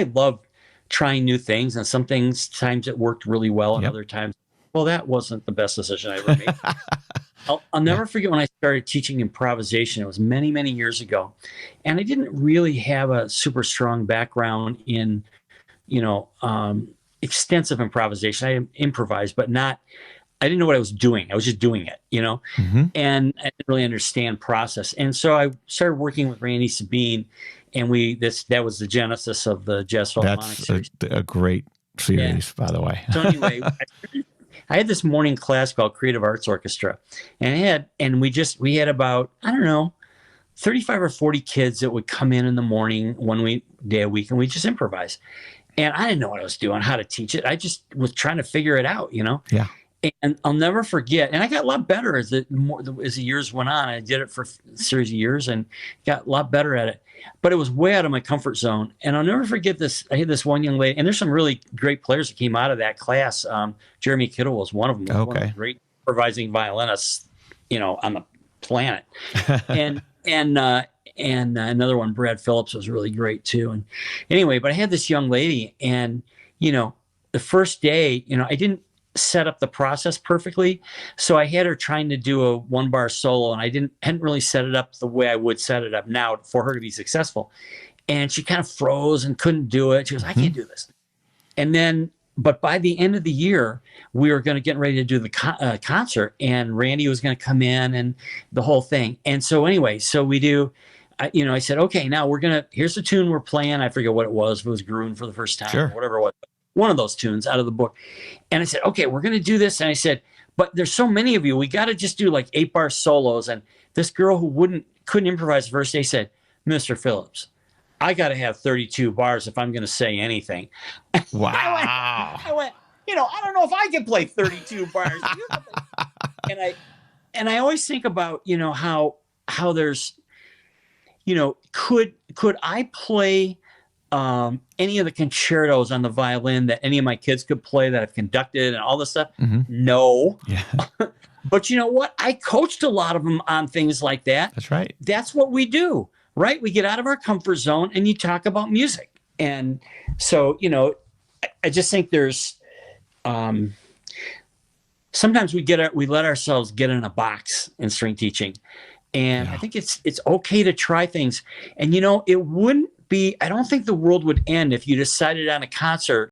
love trying new things, and some things, times it worked really well, and Yep. other times, well, that wasn't the best decision I ever made. I'll Yeah. never forget when I started teaching improvisation. It was many, many years ago. And I didn't really have a super strong background in, you know, extensive improvisation. I improvised, but I didn't know what I was doing. I was just doing it, Hmm. and I didn't really understand process. And so I started working with Randy Sabine, and that was the genesis of the Jazz Philharmonic That's series. a great Yeah. series, by the way. So anyway, I had this morning class called Creative Arts Orchestra, and we had about, I don't know, 35 or 40 kids that would come in the morning day a week, and we just improvise. And I didn't know what I was doing, how to teach it. I just was trying to figure it out. Yeah. And I'll never forget. And I got a lot better as the years went on. I did it for a series of years and got a lot better at it. But it was way out of my comfort zone. And I'll never forget this. I had this one young lady, and there's some really great players that came out of that class. Jeremy Kittle was one of them. One of the great improvising violinists, on the planet. And another one, Brad Phillips, was really great too. And anyway, but I had this young lady, and the first day, I didn't set up the process perfectly, so I had her trying to do a 1-bar solo, and I hadn't really set it up the way I would set it up now for her to be successful. And she kind of froze and couldn't do it. She goes, I can't do this. And then, but by the end of the year, we were going to get ready to do the concert, and Randy was going to come in and the whole thing. And so anyway, we do. I said, okay, now here's the tune we're playing. I forget what it was. If it was Groon for the first time, or whatever it was. One of those tunes out of the book. And I said, okay, we're going to do this. And I said, but there's so many of you, we got to just do like 8-bar solos. And this girl who couldn't improvise the first day said, Mr. Phillips, I got to have 32 bars if I'm going to say anything. Wow. I went, I don't know if I can play 32 bars. And I always think about, how there's, could I play any of the concertos on the violin that any of my kids could play that I've conducted and all this stuff? Mm-hmm. No. Yeah. But you know what? I coached a lot of them on things like that. That's right. That's what we do, right? We get out of our comfort zone and you talk about music. And so, I just think there's, sometimes we let ourselves get in a box in string teaching. And I think it's okay to try things. And, it wouldn't I don't think the world would end if you decided on a concert